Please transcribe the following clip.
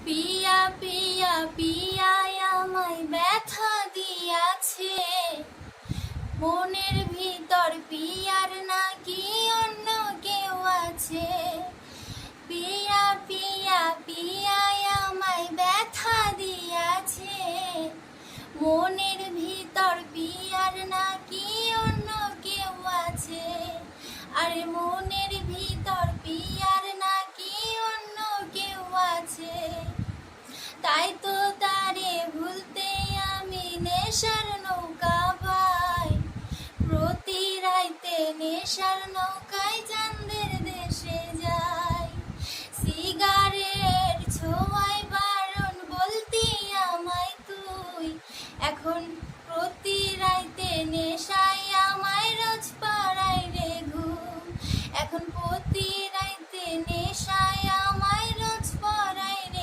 পিয়া পিয়া পিয়ায় আমায় ব্যথা দিয়াছে, মনের ভিতর পিয়ার নাকি অন্য কেউ আছে। পিয়া পিয়া পিয়ায় আমায় ব্যথা দিয়াছে, মনের ভিতর পিয়ার নাকি অন্য কেউ আছে। আরে মনের ভিতর পিয়ার নাকি অন্য কেউ আছে, তাই তো তারে ভুলতে